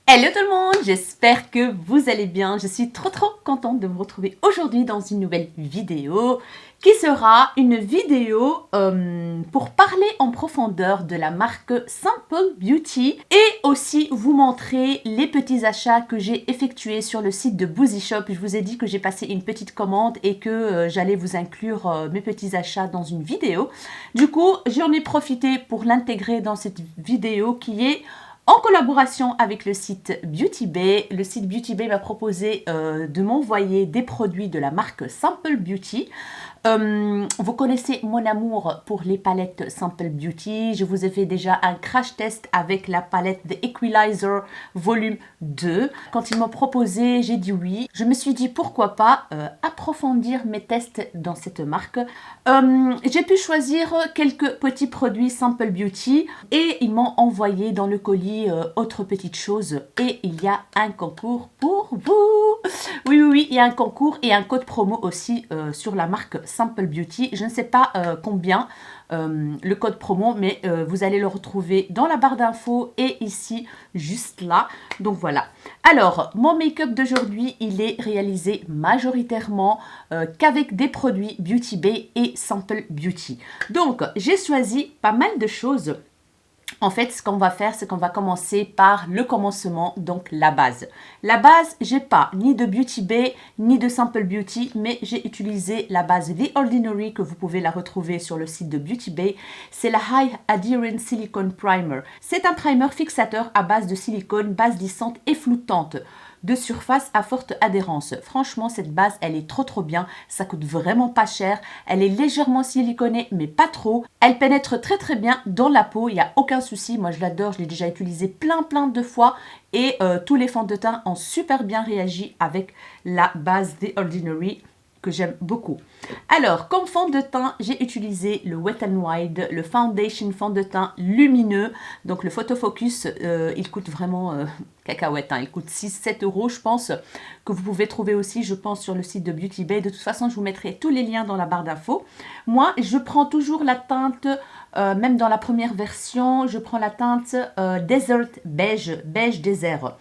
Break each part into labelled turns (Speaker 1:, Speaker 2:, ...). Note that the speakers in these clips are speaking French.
Speaker 1: Hello tout le monde, j'espère que vous allez bien. Je suis trop contente de vous retrouver aujourd'hui dans une nouvelle vidéo qui sera une vidéo pour parler en profondeur de la marque Simple Beauty et aussi vous montrer les petits achats que j'ai effectués sur le site de Boozy Shop. Je vous ai dit que j'ai passé une petite commande et que j'allais vous inclure mes petits achats dans une vidéo. Du coup, j'en ai profité pour l'intégrer dans cette vidéo qui est en collaboration avec le site Beauty Bay. Le site Beauty Bay m'a proposé de m'envoyer des produits de la marque Simple Beauty. Vous connaissez mon amour pour les palettes Simple Beauty. Je vous ai fait déjà un crash test avec la palette The Equalizer volume 2. Quand ils m'ont proposé, j'ai dit oui. Je me suis dit pourquoi pas approfondir mes tests dans cette marque. J'ai pu choisir quelques petits produits Simple Beauty et ils m'ont envoyé dans le colis autre petite chose. Et il y a un concours pour vous. Oui, il y a un concours et un code promo aussi sur la marque Simple Beauty. Je ne sais pas combien le code promo, mais vous allez le retrouver dans la barre d'infos et ici, juste là. Donc voilà. Alors, mon make-up d'aujourd'hui, il est réalisé majoritairement qu'avec des produits Beauty Bay et Simple Beauty. Donc, j'ai choisi pas mal de choses. En fait, ce qu'on va faire, c'est qu'on va commencer par le commencement, donc la base. La base, j'ai pas ni de Beauty Bay, ni de Simple Beauty, mais j'ai utilisé la base The Ordinary, que vous pouvez la retrouver sur le site de Beauty Bay. C'est la High Adherence Silicone Primer. C'est un primer fixateur à base de silicone, base lissante et flottante, de surface à forte adhérence. Franchement, cette base, elle est trop bien. Ça coûte vraiment pas cher. Elle est légèrement siliconée, mais pas trop. Elle pénètre très bien dans la peau. Il n'y a aucun souci. Moi, je l'adore. Je l'ai déjà utilisé plein de fois. Et tous les fonds de teint ont super bien réagi avec la base The Ordinary, que j'aime beaucoup. Alors, comme fond de teint, j'ai utilisé le Wet n Wild, le Foundation fond de teint lumineux. Donc, le Photo Focus, il coûte vraiment cacahuète. Hein. Il coûte 6-7 euros, je pense, que vous pouvez trouver aussi, je pense, sur le site de Beauty Bay. De toute façon, je vous mettrai tous les liens dans la barre d'infos. Moi, je prends toujours la teinte, même dans la première version, je prends la teinte Desert Beige, beige désert.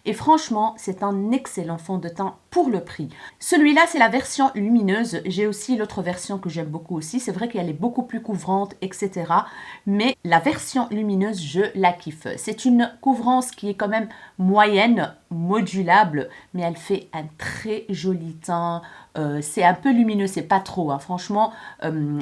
Speaker 1: Et franchement, c'est un excellent fond de teint pour le prix. Celui-là, c'est la version lumineuse. J'ai aussi l'autre version que j'aime beaucoup aussi. C'est vrai qu'elle est beaucoup plus couvrante, etc. Mais la version lumineuse, je la kiffe. C'est une couvrance qui est quand même moyenne, modulable, mais elle fait un très joli teint. C'est un peu lumineux, c'est pas trop. Hein. Franchement,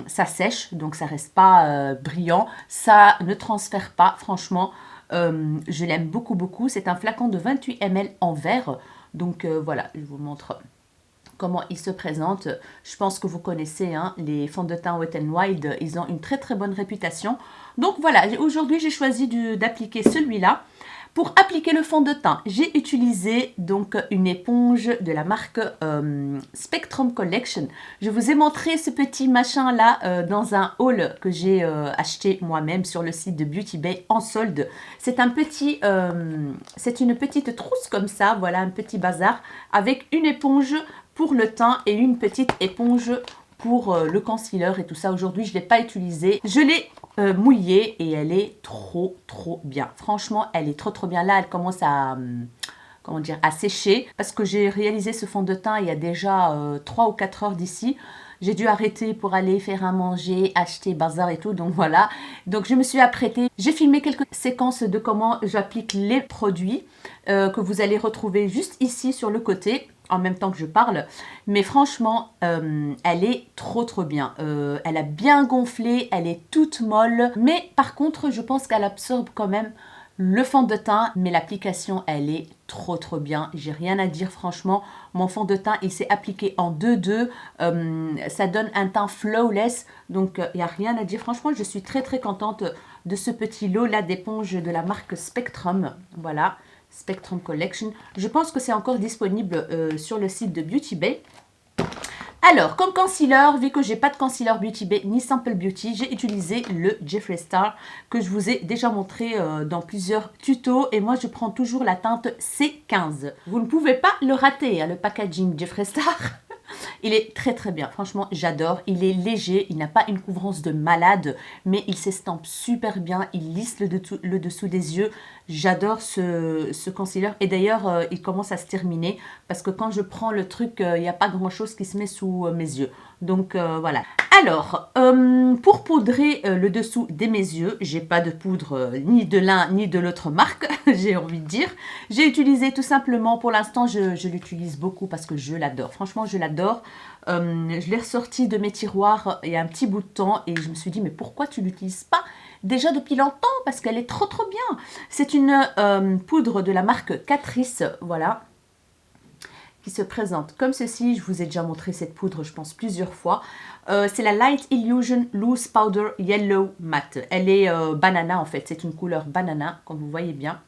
Speaker 1: ça sèche, donc ça reste pas brillant. Ça ne transfère pas, franchement. Je l'aime beaucoup. C'est un flacon de 28 ml en verre. Donc voilà, je vous montre comment il se présente. Je pense que vous connaissez hein, les fonds de teint Wet n Wild. Ils ont une très bonne réputation. Donc voilà, aujourd'hui j'ai choisi d'appliquer celui-là. Pour appliquer le fond de teint, j'ai utilisé donc une éponge de la marque Spectrum Collection. Je vous ai montré ce petit machin là dans un haul que j'ai acheté moi-même sur le site de Beauty Bay en solde. C'est un petit, c'est une petite trousse comme ça, voilà un petit bazar avec une éponge pour le teint et une petite éponge pour le concealer et tout ça. Aujourd'hui, je ne l'ai pas utilisé. Je l'ai mouillée et elle est trop bien. Franchement, elle est trop bien. Là, elle commence à, comment dire, à sécher parce que j'ai réalisé ce fond de teint il y a déjà 3 ou 4 heures d'ici. J'ai dû arrêter pour aller faire à manger, acheter bazar et tout. Donc voilà. Donc je me suis apprêtée. J'ai filmé quelques séquences de comment j'applique les produits que vous allez retrouver juste ici sur le côté en même temps que je parle, mais franchement, elle est trop bien. Elle a bien gonflé, elle est toute molle, mais par contre, je pense qu'elle absorbe quand même le fond de teint, mais l'application, elle est trop bien. J'ai rien à dire, franchement. Mon fond de teint, il s'est appliqué en 2-2. Ça donne un teint flawless, donc il n'y a rien à dire. Franchement, je suis très contente de ce petit lot-là d'éponge de la marque Spectrum. Voilà. Spectrum Collection. Je pense que c'est encore disponible sur le site de Beauty Bay. Alors, comme concealer, vu que j'ai pas de concealer Beauty Bay ni Simple Beauty, j'ai utilisé le Jeffree Star que je vous ai déjà montré dans plusieurs tutos. Et moi, je prends toujours la teinte C15. Vous ne pouvez pas le rater, hein, le packaging Jeffree Star. Il est très très bien, franchement j'adore. Il est léger, il n'a pas une couvrance de malade, mais il s'estampe super bien, il lisse le dessous des yeux. J'adore ce concealer et d'ailleurs il commence à se terminer parce que quand je prends le truc, il n'y a pas grand chose qui se met sous mes yeux. Donc voilà. Alors, pour poudrer le dessous de mes yeux, j'ai pas de poudre ni de l'un ni de l'autre marque, j'ai envie de dire. J'ai utilisé tout simplement, pour l'instant, je l'utilise beaucoup parce que je l'adore. Franchement, je l'adore. Je l'ai ressorti de mes tiroirs il y a un petit bout de temps et je me suis dit, mais pourquoi tu l'utilises pas déjà depuis longtemps? Parce qu'elle est trop trop bien. C'est une poudre de la marque Catrice, voilà, qui se présente comme ceci. Je vous ai déjà montré cette poudre, je pense, plusieurs fois. C'est la Light Illusion Loose Powder Yellow Matte. Elle est banana en fait, c'est une couleur banana, comme vous voyez bien.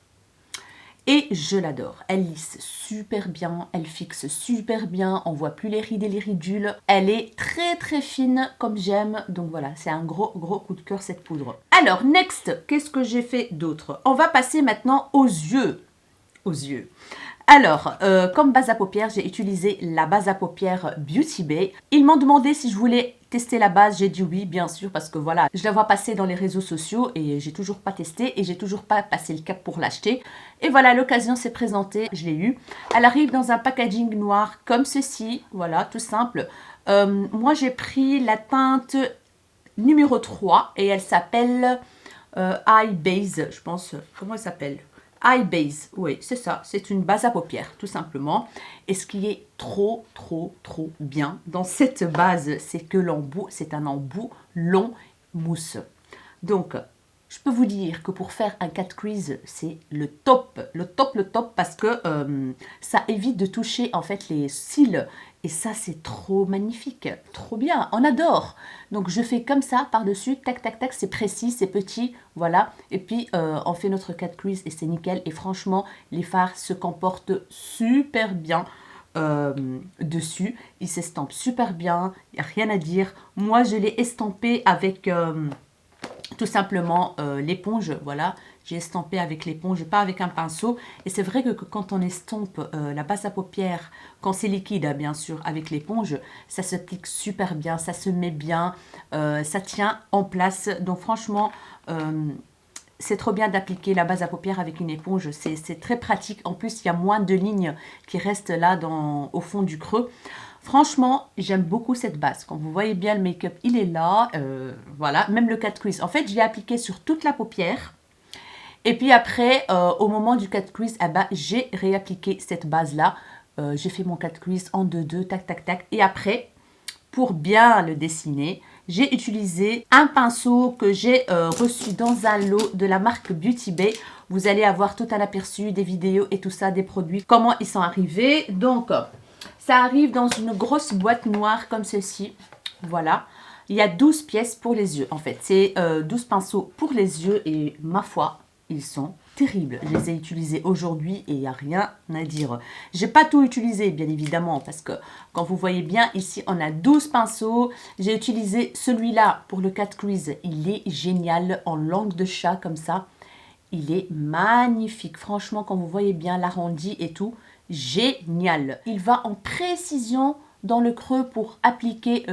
Speaker 1: Et je l'adore. Elle lisse super bien, elle fixe super bien, on voit plus les rides et les ridules. Elle est très très fine comme j'aime. Donc voilà, c'est un gros coup de cœur cette poudre. Alors, next, qu'est-ce que j'ai fait d'autre? On va passer maintenant aux yeux. Aux yeux. Alors, comme base à paupières, j'ai utilisé la base à paupières Beauty Bay. Ils m'ont demandé si je voulais tester la base. J'ai dit oui, bien sûr, parce que voilà, je la vois passer dans les réseaux sociaux et j'ai toujours pas testé et j'ai toujours pas passé le cap pour l'acheter. Et voilà, l'occasion s'est présentée, je l'ai eu. Elle arrive dans un packaging noir comme ceci, voilà, tout simple. Moi, j'ai pris la teinte numéro 3 et elle s'appelle Eye Base, je pense. Comment elle s'appelle? Eye Base, oui, c'est ça, c'est une base à paupières, tout simplement. Et ce qui est trop bien dans cette base, c'est que l'embout, c'est un embout long mousse. Donc, je peux vous dire que pour faire un cat crease, c'est le top, parce que ça évite de toucher en fait les cils. Et ça, c'est trop magnifique, trop bien, on adore. Donc, je fais comme ça, par-dessus, tac, tac, tac, c'est précis, c'est petit, voilà. Et puis, on fait notre cat crease et c'est nickel. Et franchement, les fards se comportent super bien dessus. Ils s'estampent super bien, il n'y a rien à dire. Moi, je l'ai estampé avec... tout simplement l'éponge, voilà, j'ai estampé avec l'éponge, pas avec un pinceau. Et c'est vrai que quand on estompe la base à paupières, quand c'est liquide, hein, bien sûr, avec l'éponge, ça s'applique super bien, ça se met bien, ça tient en place. Donc franchement, c'est trop bien d'appliquer la base à paupières avec une éponge, c'est très pratique. En plus, il y a moins de lignes qui restent là au fond du creux. Franchement, j'aime beaucoup cette base. Quand vous voyez bien le make-up, il est là. Voilà, même le cat crease. En fait, je l'ai appliqué sur toute la paupière. Et puis après, au moment du cat crease, eh ben, j'ai réappliqué cette base-là. J'ai fait mon cat crease en 2-2, tac, tac, tac. Et après, pour bien le dessiner, j'ai utilisé un pinceau que j'ai reçu dans un lot de la marque Beauty Bay. Vous allez avoir tout un aperçu des vidéos et tout ça, des produits, comment ils sont arrivés. Donc... ça arrive dans une grosse boîte noire comme ceci. Voilà. Il y a 12 pièces pour les yeux. En fait, c'est 12 pinceaux pour les yeux. Et ma foi, ils sont terribles. Je les ai utilisés aujourd'hui et il n'y a rien à dire. Je n'ai pas tout utilisé, bien évidemment. Parce que quand vous voyez bien, ici, on a 12 pinceaux. J'ai utilisé celui-là pour le cat crease. Il est génial en langue de chat comme ça. Il est magnifique. Franchement, quand vous voyez bien l'arrondi et tout, génial. Il va en précision dans le creux pour appliquer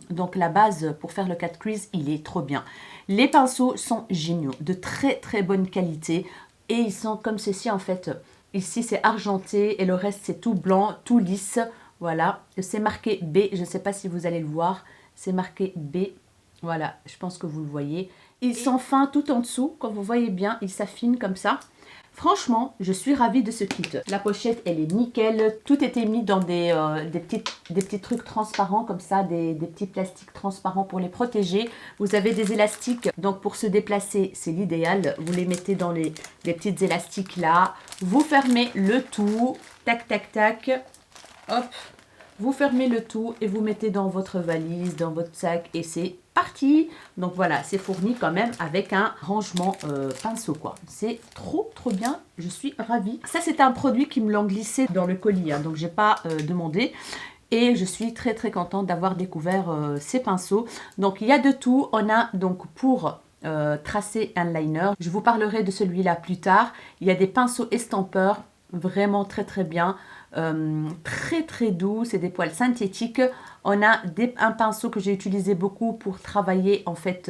Speaker 1: donc la base pour faire le cat crease. Il est trop bien. Les pinceaux sont géniaux, de très bonne qualité. Et ils sont comme ceci en fait. Ici c'est argenté et le reste c'est tout blanc, tout lisse. Voilà, c'est marqué B. Je ne sais pas si vous allez le voir. C'est marqué B. Voilà, je pense que vous le voyez. Ils sont fins tout en dessous. Quand vous voyez bien, ils s'affinent comme ça. Franchement, je suis ravie de ce kit. La pochette, elle est nickel. Tout était mis dans des petits trucs transparents comme ça, des petits plastiques transparents pour les protéger. Vous avez des élastiques, donc pour se déplacer, c'est l'idéal. Vous les mettez dans les petites élastiques là. Vous fermez le tout. Tac, tac, tac. Hop. Vous fermez le tout et vous mettez dans votre valise, dans votre sac et c'est parti. Donc voilà, c'est fourni quand même avec un rangement pinceau quoi. C'est trop bien, je suis ravie. Ça c'est un produit qui me l'ont glissé dans le colis, hein, donc j'ai pas demandé. Et je suis très contente d'avoir découvert ces pinceaux. Donc il y a de tout. On a donc pour tracer un liner. Je vous parlerai de celui-là plus tard. Il y a des pinceaux estampeurs. Vraiment très très bien, très très doux, c'est des poils synthétiques. On a un pinceau que j'ai utilisé beaucoup pour travailler en fait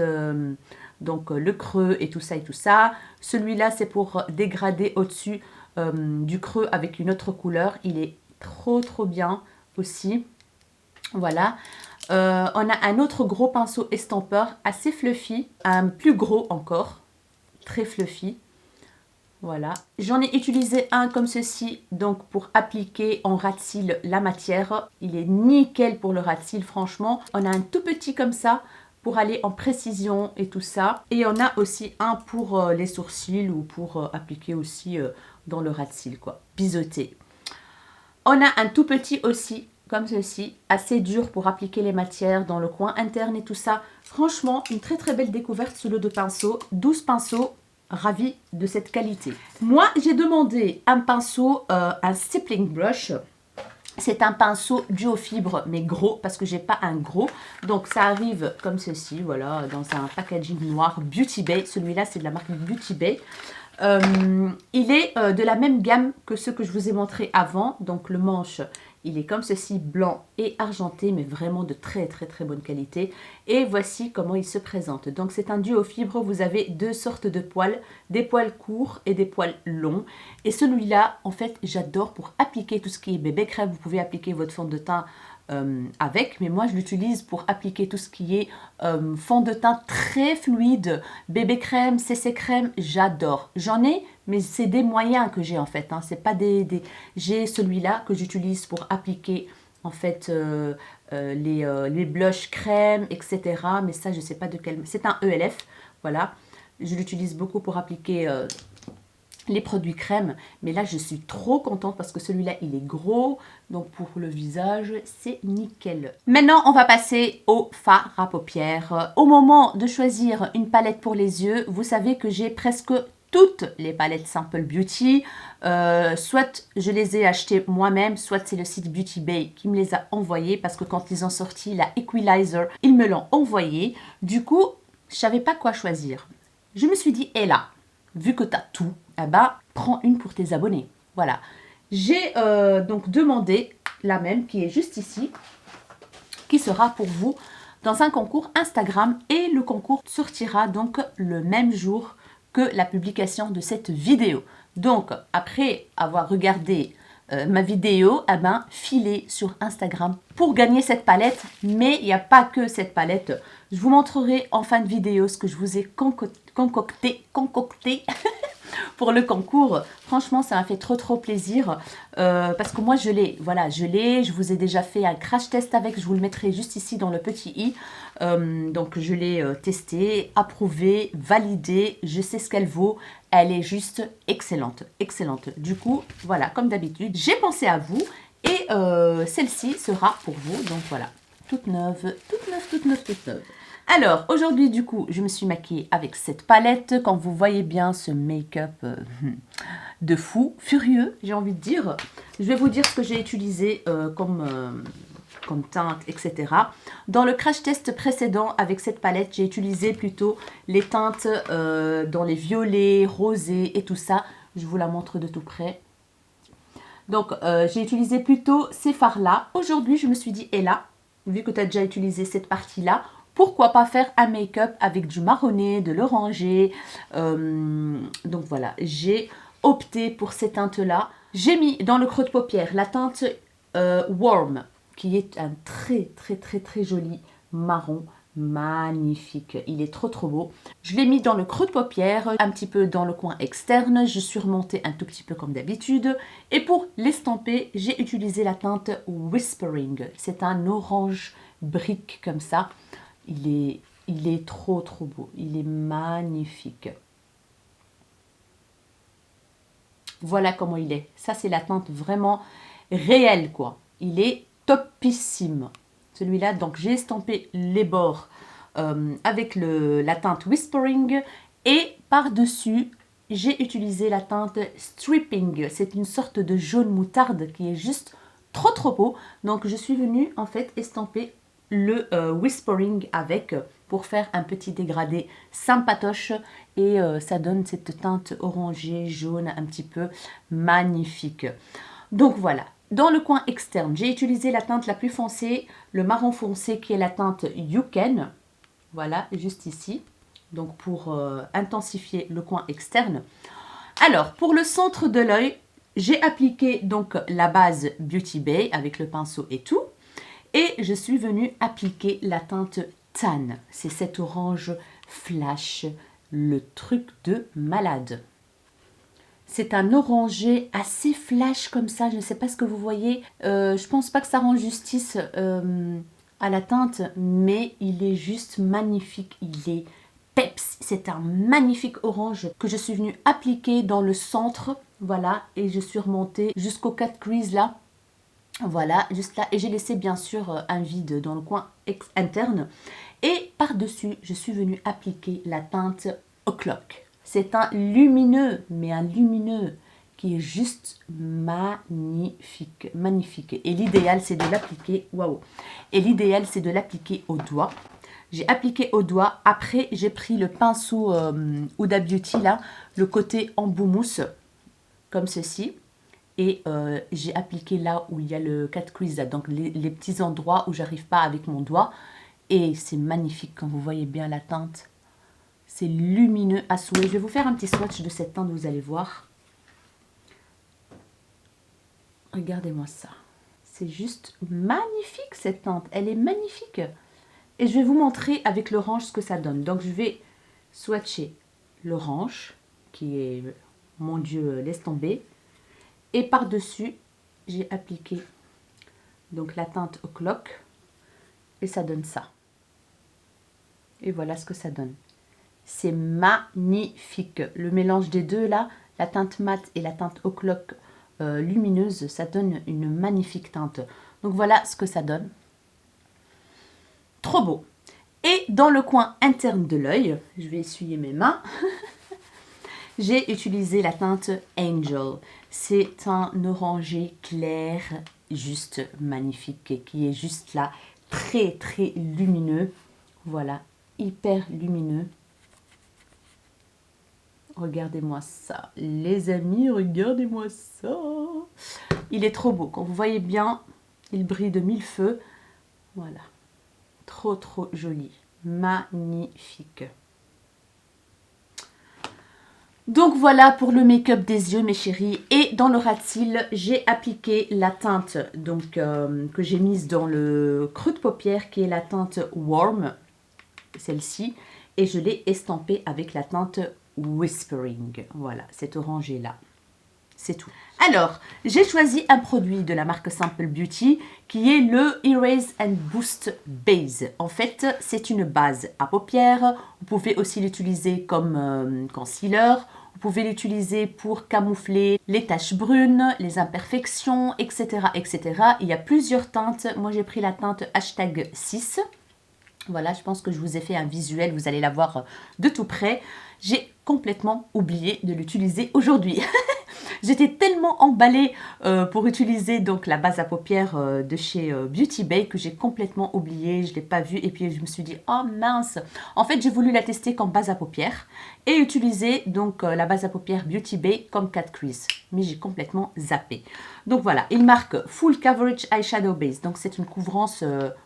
Speaker 1: donc le creux et tout ça et tout ça. Celui-là c'est pour dégrader au-dessus du creux avec une autre couleur. Il est trop trop bien aussi. Voilà. On a un autre gros pinceau estampeur assez fluffy, un plus gros encore, très fluffy. Voilà, j'en ai utilisé un comme ceci, donc pour appliquer en ras de cils la matière. Il est nickel pour le ras de cils, franchement. On a un tout petit comme ça pour aller en précision et tout ça. Et on a aussi un pour les sourcils ou pour appliquer aussi dans le ras de cils, quoi. Biseauté. On a un tout petit aussi, comme ceci, assez dur pour appliquer les matières dans le coin interne et tout ça. Franchement, une très très belle découverte sous l'eau de pinceau. 12 pinceaux. Ravie de cette qualité. Moi, j'ai demandé un pinceau, un stippling brush. C'est un pinceau duo fibre, mais gros, parce que j'ai pas un gros. Donc, ça arrive comme ceci, voilà, dans un packaging noir Beauty Bay. Celui-là, c'est de la marque Beauty Bay. Il est de la même gamme que ceux que je vous ai montré avant. Donc, le manche, il est comme ceci, blanc et argenté, mais vraiment de très très très bonne qualité. Et voici comment il se présente. Donc c'est un duo fibre, vous avez deux sortes de poils, des poils courts et des poils longs. Et celui-là, en fait, j'adore pour appliquer tout ce qui est bébé crème. Vous pouvez appliquer votre fond de teint avec, mais moi je l'utilise pour appliquer tout ce qui est fond de teint très fluide, bébé crème, CC crème, j'adore. J'en ai, mais c'est des moyens que j'ai en fait, hein. C'est pas j'ai celui-là que j'utilise pour appliquer en fait les blushs crème, etc. Mais ça je sais pas de quel, c'est un ELF, voilà. Je l'utilise beaucoup pour appliquer les produits crème, mais là je suis trop contente parce que celui-là il est gros, donc pour le visage c'est nickel. Maintenant on va passer au fard à paupières. Au moment de choisir une palette pour les yeux, vous savez que j'ai presque toutes les palettes Simple Beauty, soit je les ai achetées moi-même, soit c'est le site Beauty Bay qui me les a envoyées parce que quand ils ont sorti la Equalizer, ils me l'ont envoyé. Du coup, je savais pas quoi choisir. Je me suis dit, et là, vu que tu as tout, eh ben, prends une pour tes abonnés. Voilà. J'ai donc demandé la même qui est juste ici, qui sera pour vous dans un concours Instagram. Et le concours sortira donc le même jour que la publication de cette vidéo. Donc, après avoir regardé ma vidéo, eh ben, filez sur Instagram pour gagner cette palette. Mais il n'y a pas que cette palette. Je vous montrerai en fin de vidéo ce que je vous ai concocté pour le concours. Franchement, ça m'a fait trop plaisir parce que moi, je l'ai. Voilà, je vous ai déjà fait un crash test avec. Je vous le mettrai juste ici dans le petit i. Donc, je l'ai testé, approuvé, validé. Je sais ce qu'elle vaut. Elle est juste excellente, excellente. Du coup, voilà, comme d'habitude, j'ai pensé à vous et celle-ci sera pour vous. Donc, voilà, toute neuve, toute neuve, toute neuve, toute neuve. Alors, aujourd'hui, du coup, je me suis maquillée avec cette palette. Quand vous voyez bien ce make-up de fou, furieux, j'ai envie de dire. Je vais vous dire ce que j'ai utilisé comme teinte, etc. Dans le crash test précédent, avec cette palette, j'ai utilisé plutôt les teintes dans les violets, rosés et tout ça. Je vous la montre de tout près. Donc, j'ai utilisé plutôt ces fards-là. Aujourd'hui, je me suis dit, et là, vu que tu as déjà utilisé cette partie-là, pourquoi pas faire un make-up avec du marronné, de l'orangé. Donc voilà, j'ai opté pour ces teintes-là. J'ai mis dans le creux de paupière la teinte Warm, qui est un très joli marron. Magnifique, il est trop beau. Je l'ai mis dans le creux de paupière, un petit peu dans le coin externe. Je suis remontée un tout petit peu comme d'habitude. Et pour l'estamper, j'ai utilisé la teinte Whispering. C'est un orange brique comme ça. Il est trop beau. Il est magnifique. Voilà comment il est. Ça, c'est la teinte vraiment réelle, quoi. Il est topissime. Celui-là, donc j'ai estampé les bords avec la teinte Whispering. Et par-dessus, j'ai utilisé la teinte Stripping. C'est une sorte de jaune moutarde qui est juste trop beau. Donc, je suis venue, en fait, estamper le whispering avec pour faire un petit dégradé sympatoche et ça donne cette teinte orangée, jaune, un petit peu magnifique. Donc voilà, dans le coin externe, j'ai utilisé la teinte la plus foncée, le marron foncé qui est la teinte You Can. Voilà, juste ici. Donc pour intensifier le coin externe. Alors, pour le centre de l'œil, j'ai appliqué donc la base Beauty Bay avec le pinceau et tout. Et je suis venue appliquer la teinte Tan. C'est cet orange flash, le truc de malade. C'est un orangé assez flash comme ça, je ne sais pas ce que vous voyez. Je pense pas que ça rend justice à la teinte, mais il est juste magnifique, il est peps. C'est un magnifique orange que je suis venue appliquer dans le centre, voilà, et je suis remontée jusqu'au cut crease là. Voilà, juste là. Et j'ai laissé bien sûr un vide dans le coin interne. Et par-dessus, je suis venue appliquer la teinte O'Clock. C'est un lumineux, mais un lumineux qui est juste magnifique. Magnifique. Et l'idéal, c'est de l'appliquer. Waouh! Et l'idéal, c'est de l'appliquer au doigt. J'ai appliqué au doigt. Après, j'ai pris le pinceau Huda Beauty, là, le côté embout mousse, comme ceci. Et j'ai appliqué là où il y a le cut crease, donc les petits endroits où j'arrive pas avec mon doigt. Et c'est magnifique quand vous voyez bien la teinte. C'est lumineux à souhait. Je vais vous faire un petit swatch de cette teinte, vous allez voir. Regardez-moi ça. C'est juste magnifique cette teinte. Elle est magnifique. Et je vais vous montrer avec l'orange ce que ça donne. Donc je vais swatcher l'orange qui est, mon Dieu, laisse tomber. Et par-dessus, j'ai appliqué donc la teinte O'Clock et ça donne ça. Et voilà ce que ça donne. C'est magnifique. Le mélange des deux là, la teinte mat et la teinte O'Clock lumineuse, ça donne une magnifique teinte. Donc voilà ce que ça donne. Trop beau. Et dans le coin interne de l'œil, je vais essuyer mes mains. J'ai utilisé la teinte Angel. C'est un orangé clair, juste magnifique, qui est juste là, très très lumineux. Voilà, hyper lumineux. Regardez-moi ça, les amis, regardez-moi ça. Il est trop beau. Quand vous voyez bien, il brille de mille feux. Voilà, trop trop joli, magnifique. Donc voilà pour le make-up des yeux mes chéris. Et dans le ras de cils, j'ai appliqué la teinte donc, que j'ai mise dans le creux de paupière qui est la teinte Warm, celle-ci. Et je l'ai estampée avec la teinte Whispering. Voilà, cet orangé là. C'est tout. Alors, j'ai choisi un produit de la marque Simple Beauty qui est le Erase and Boost Base. En fait, c'est une base à paupières. Vous pouvez aussi l'utiliser comme concealer. Vous pouvez l'utiliser pour camoufler les taches brunes, les imperfections, etc., etc. Il y a plusieurs teintes. Moi, j'ai pris la teinte hashtag 6. Voilà, je pense que je vous ai fait un visuel. Vous allez la voir de tout près. J'ai complètement oublié de l'utiliser aujourd'hui. J'étais tellement emballée pour utiliser donc la base à paupières de chez Beauty Bay que j'ai complètement oublié, je ne l'ai pas vue et puis je me suis dit oh mince. En fait, j'ai voulu la tester comme base à paupières et utiliser donc la base à paupières Beauty Bay comme cut crease, mais j'ai complètement zappé. Donc voilà, il marque Full Coverage Eyeshadow Base, donc c'est une couvrance,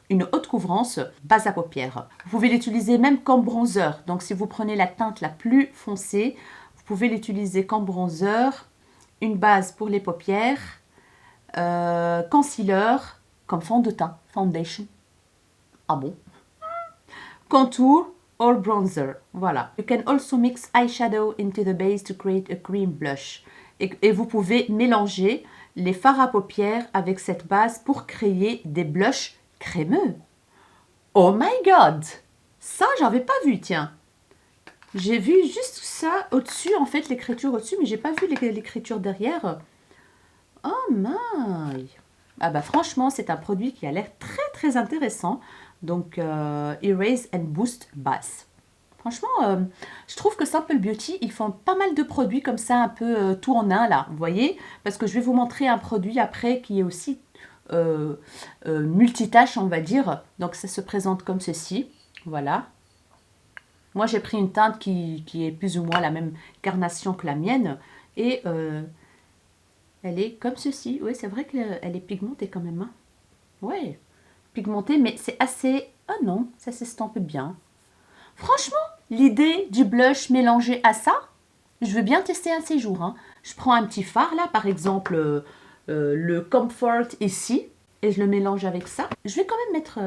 Speaker 1: une haute couvrance base à paupières. Vous pouvez l'utiliser même comme bronzer, donc si vous prenez la teinte la plus foncée, vous pouvez l'utiliser comme bronzer. Une base pour les paupières, concealer, comme fond de teint, foundation. Ah bon? Contour or bronzer. Voilà. You can also mix eyeshadow into the base to create a cream blush. Et vous pouvez mélanger les fards à paupières avec cette base pour créer des blushs crémeux. Oh my god! Ça, j'avais pas vu, tiens. J'ai vu juste ça au-dessus, en fait, l'écriture au-dessus, mais j'ai pas vu l'écriture derrière. Oh my! Ah bah franchement, c'est un produit qui a l'air très très intéressant. Donc, Erase and Boost Base. Franchement, je trouve que Simple Beauty, ils font pas mal de produits comme ça, un peu tout en un là, vous voyez? Parce que je vais vous montrer un produit après qui est aussi multitâche, on va dire. Donc ça se présente comme ceci, voilà. Moi j'ai pris une teinte qui est plus ou moins la même carnation que la mienne. Et elle est comme ceci. Oui, c'est vrai qu'elle est pigmentée quand même. Hein. Ouais, pigmentée, mais c'est assez... Ah non, ça s'estompe bien. Franchement, l'idée du blush mélangé à ça, je veux bien tester un de ces jours. Hein. Je prends un petit fard là, par exemple le Comfort ici, et je le mélange avec ça. Je vais quand même mettre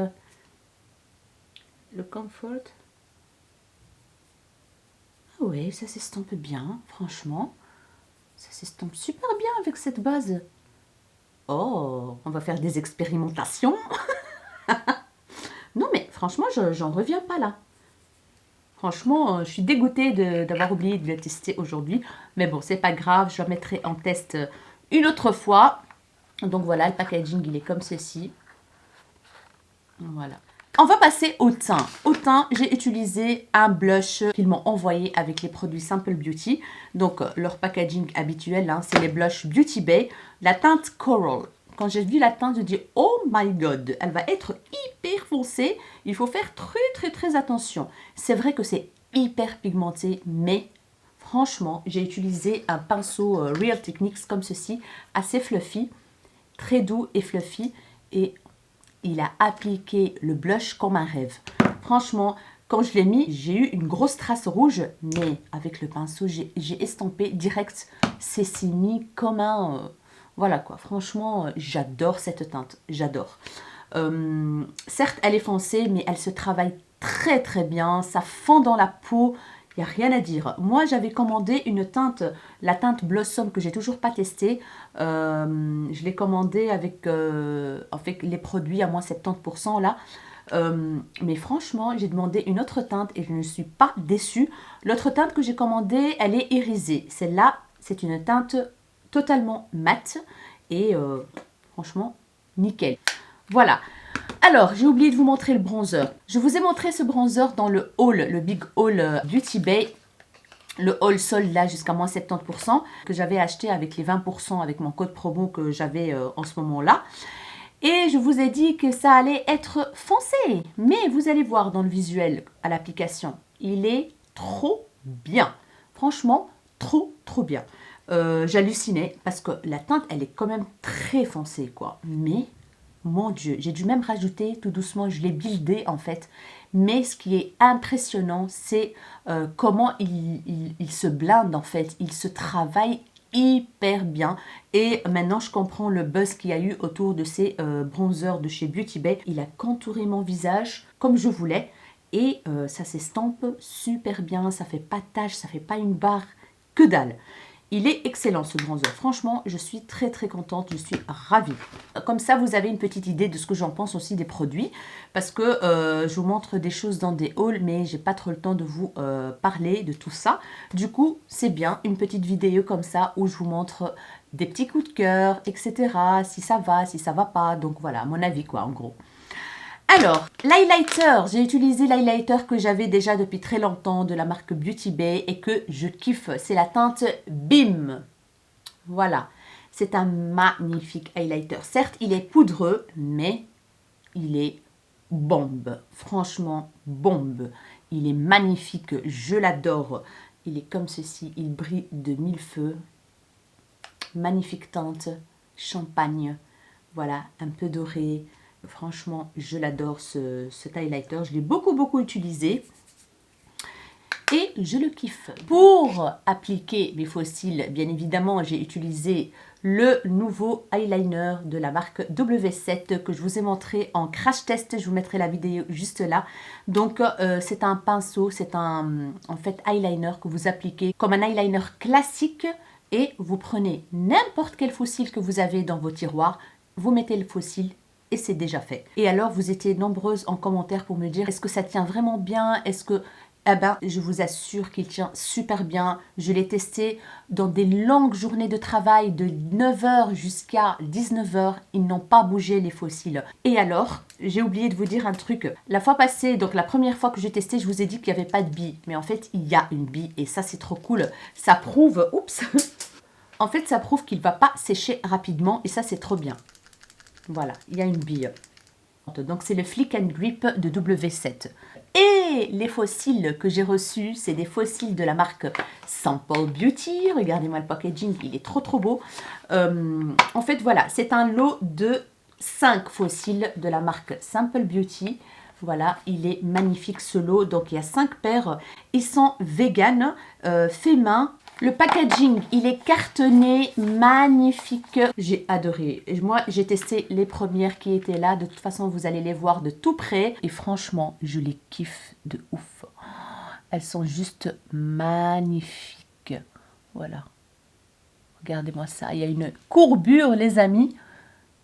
Speaker 1: le Comfort. Ah ouais, ça s'estompe bien, franchement. Ça s'estompe super bien avec cette base. Oh, on va faire des expérimentations. Non mais franchement, j'en reviens pas là. Franchement, je suis dégoûtée d'avoir oublié de le tester aujourd'hui. Mais bon, c'est pas grave, je le mettrai en test une autre fois. Donc voilà, le packaging, il est comme ceci. Voilà. On va passer au teint. Au teint, j'ai utilisé un blush qu'ils m'ont envoyé avec les produits Simple Beauty. Donc, leur packaging habituel, hein, c'est les blushs Beauty Bay. La teinte Coral. Quand j'ai vu la teinte, je dis « Oh my God !» Elle va être hyper foncée. Il faut faire très attention. C'est vrai que c'est hyper pigmenté, mais franchement, j'ai utilisé un pinceau Real Techniques comme ceci, assez fluffy, très doux et fluffy. Et il a appliqué le blush comme un rêve. Franchement, quand je l'ai mis, j'ai eu une grosse trace rouge, mais avec le pinceau, j'ai estampé direct. C'est mis comme un... voilà quoi, franchement, j'adore cette teinte, j'adore. Certes, elle est foncée, mais elle se travaille très bien, ça fond dans la peau, il n'y a rien à dire. Moi, j'avais commandé une teinte, la teinte Blossom que j'ai toujours pas testée. Je l'ai commandée avec les produits à moins 70% là. Mais franchement, j'ai demandé une autre teinte et je ne suis pas déçue. L'autre teinte que j'ai commandée, elle est irisée. Celle-là, c'est une teinte totalement mate et franchement, nickel. Voilà. Alors, j'ai oublié de vous montrer le bronzer. Je vous ai montré ce bronzer dans le haul, le Big Haul Beauty Bay. Le haul solde là jusqu'à moins 70% que j'avais acheté avec les 20% avec mon code promo que j'avais en ce moment-là. Et je vous ai dit que ça allait être foncé. Mais vous allez voir dans le visuel à l'application, il est trop bien. Franchement, trop bien. J'hallucinais parce que la teinte, elle est quand même très foncée, quoi. Mais, mon Dieu, j'ai dû même rajouter tout doucement, je l'ai buildé en fait. Mais ce qui est impressionnant, c'est comment il se blinde en fait. Il se travaille hyper bien. Et maintenant, je comprends le buzz qu'il y a eu autour de ces bronzers de chez Beauty Bay. Il a contouré mon visage comme je voulais. Et ça s'estompe super bien. Ça fait pas de tache, ça fait pas une barre. Que dalle. Il est excellent ce bronzer. Franchement, je suis très contente. Je suis ravie. Comme ça, vous avez une petite idée de ce que j'en pense aussi des produits. Parce que je vous montre des choses dans des hauls, mais j'ai pas trop le temps de vous parler de tout ça. Du coup, c'est bien une petite vidéo comme ça où je vous montre des petits coups de cœur, etc. Si ça va pas. Donc voilà, mon avis quoi, en gros. Alors, l'highlighter, j'ai utilisé l'highlighter que j'avais déjà depuis très longtemps de la marque Beauty Bay et que je kiffe. C'est la teinte Bim. Voilà, c'est un magnifique highlighter. Certes, il est poudreux, mais il est bombe. Franchement, bombe. Il est magnifique, je l'adore. Il est comme ceci, il brille de mille feux. Magnifique teinte, champagne. Voilà, un peu doré. Franchement, je l'adore cet highlighter. Je l'ai beaucoup utilisé. Et je le kiffe. Pour appliquer mes faux cils, bien évidemment, j'ai utilisé le nouveau eyeliner de la marque W7 que je vous ai montré en crash test. Je vous mettrai la vidéo juste là. Donc, c'est un pinceau, c'est un en fait eyeliner que vous appliquez comme un eyeliner classique. Et vous prenez n'importe quel faux cil que vous avez dans vos tiroirs, vous mettez le faux cil et c'est déjà fait. Et alors, vous étiez nombreuses en commentaire pour me dire, est-ce que ça tient vraiment bien? Est-ce que... Eh ben, je vous assure qu'il tient super bien. Je l'ai testé dans des longues journées de travail de 9 h jusqu'à 19 h. Ils n'ont pas bougé les faux cils. Et alors, j'ai oublié de vous dire un truc. La fois passée, donc la première fois que j'ai testé, je vous ai dit qu'il n'y avait pas de bille. Mais en fait, il y a une bille et ça, c'est trop cool. Ça prouve... Oups. En fait, ça prouve qu'il ne va pas sécher rapidement et ça, c'est trop bien. Voilà, il y a une bille. Donc c'est le Flick and Grip de W7. Et les fossiles que j'ai reçus, c'est des fossiles de la marque Simple Beauty. Regardez-moi le packaging, il est trop beau. En fait, voilà, c'est un lot de 5 fossiles de la marque Simple Beauty. Voilà, il est magnifique ce lot. Donc il y a 5 paires. Ils sont vegan, fait main. Le packaging, il est cartonné, magnifique. J'ai adoré. Moi, j'ai testé les premières qui étaient là. De toute façon, vous allez les voir de tout près. Et franchement, je les kiffe de ouf. Elles sont juste magnifiques. Voilà. Regardez-moi ça. Il y a une courbure, les amis.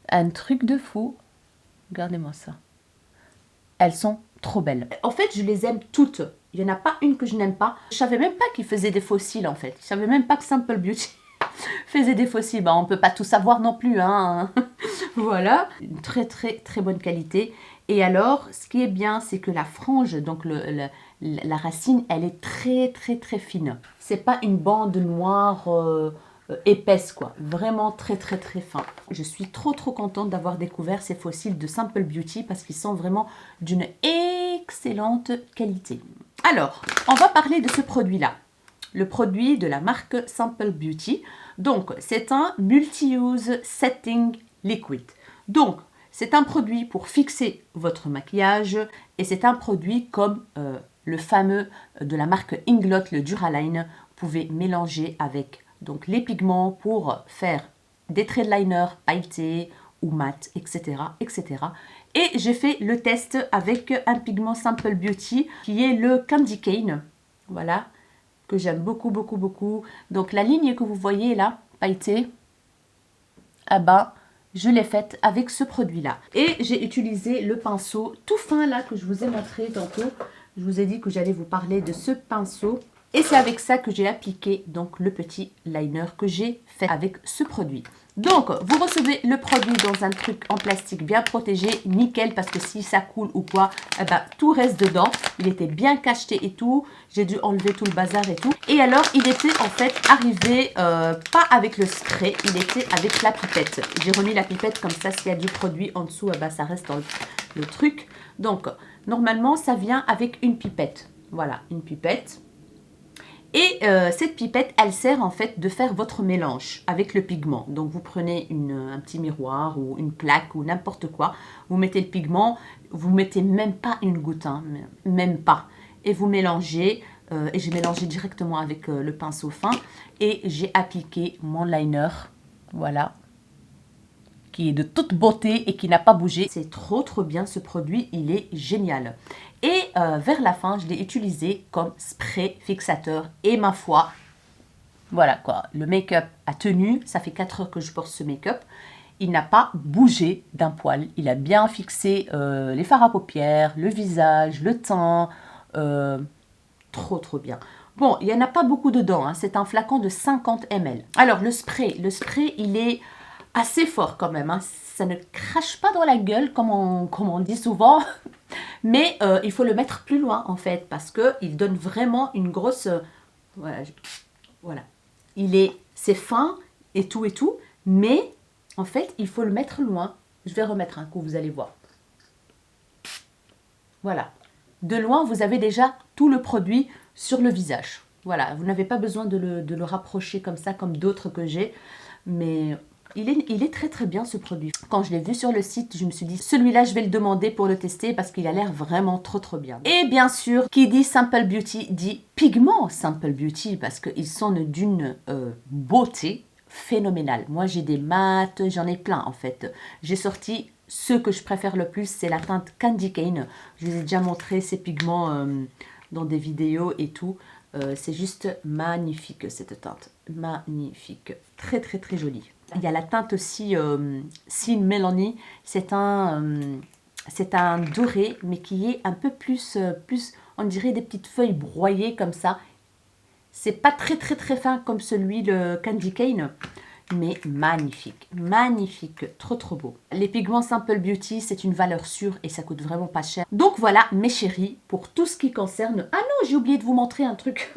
Speaker 1: Un truc de fou. Regardez-moi ça. Elles sont trop belles. En fait, je les aime toutes. Il n'y en a pas une que je n'aime pas. Je ne savais même pas qu'ils faisaient des fossiles, en fait. Je ne savais même pas que Simple Beauty faisait des fossiles. Bah, on ne peut pas tout savoir non plus, hein. Voilà. Une très bonne qualité. Et alors, ce qui est bien, c'est que la frange, donc la racine, elle est très fine. C'est pas une bande noire épaisse, quoi. Vraiment très fin. Je suis trop contente d'avoir découvert ces fossiles de Simple Beauty parce qu'ils sont vraiment d'une excellente qualité. Alors, on va parler de ce produit-là. Le produit de la marque Simple Beauty. Donc, c'est un multi-use setting liquid. Donc, c'est un produit pour fixer votre maquillage et c'est un produit comme le fameux de la marque Inglot, le Duraline. Vous pouvez mélanger avec donc, les pigments pour faire des traits de liner pailletés ou mat, etc. Et j'ai fait le test avec un pigment Simple Beauty qui est le Candy Cane. Voilà, que j'aime beaucoup. Donc la ligne que vous voyez là, pailletée, ah ben, je l'ai faite avec ce produit-là. Et j'ai utilisé le pinceau tout fin là que je vous ai montré tantôt. Je vous ai dit que j'allais vous parler de ce pinceau. Et c'est avec ça que j'ai appliqué donc le petit liner que j'ai fait avec ce produit. Donc, vous recevez le produit dans un truc en plastique bien protégé, nickel, parce que si ça coule ou quoi, eh ben, tout reste dedans. Il était bien cacheté et tout. J'ai dû enlever tout le bazar et tout. Et alors, il était en fait arrivé, pas avec le spray, il était avec la pipette. J'ai remis la pipette comme ça, s'il y a du produit en dessous, eh ben, ça reste dans le truc. Donc, normalement, ça vient avec une pipette. Voilà, une pipette. Et cette pipette, elle sert en fait de faire votre mélange avec le pigment. Donc vous prenez un petit miroir ou une plaque ou n'importe quoi. Vous mettez le pigment, vous mettez même pas une goutte, hein, même pas. Et vous mélangez. Et j'ai mélangé directement avec le pinceau fin. Et j'ai appliqué mon liner. Voilà. Qui est de toute beauté et qui n'a pas bougé. C'est trop bien ce produit, il est génial. Et vers la fin, je l'ai utilisé comme spray fixateur. Et ma foi, voilà quoi, le make-up a tenu. Ça fait 4 heures que je porte ce make-up. Il n'a pas bougé d'un poil. Il a bien fixé les fards à paupières, le visage, le teint. Trop bien. Bon, il n'y en a pas beaucoup dedans. Hein. C'est un flacon de 50 ml. Alors, le spray, il est assez fort quand même, hein. Ça ne crache pas dans la gueule comme on dit souvent, mais il faut le mettre plus loin en fait, parce qu'il donne vraiment une grosse... voilà. C'est fin et tout, mais en fait, il faut le mettre loin. Je vais remettre un coup, vous allez voir. Voilà. De loin, vous avez déjà tout le produit sur le visage. Voilà, vous n'avez pas besoin de le rapprocher comme ça, comme d'autres que j'ai, mais... Il est très bien ce produit. Quand je l'ai vu sur le site, je me suis dit, celui-là, je vais le demander pour le tester parce qu'il a l'air vraiment trop bien. Et bien sûr, qui dit Simple Beauty dit pigment Simple Beauty parce qu'ils sont d'une beauté phénoménale. Moi, j'ai des mats, j'en ai plein en fait. J'ai sorti ceux que je préfère le plus, c'est la teinte Candy Cane. Je vous ai déjà montré ces pigments dans des vidéos et tout. C'est juste magnifique cette teinte. Magnifique. Très jolie. Il y a la teinte aussi Sin Melanie. C'est un doré, mais qui est un peu plus, on dirait des petites feuilles broyées comme ça. C'est pas très fin comme celui de Candy Cane, mais magnifique. Magnifique. Trop beau. Les pigments Simple Beauty, c'est une valeur sûre et ça coûte vraiment pas cher. Donc voilà, mes chéris, pour tout ce qui concerne... Ah non, j'ai oublié de vous montrer un truc.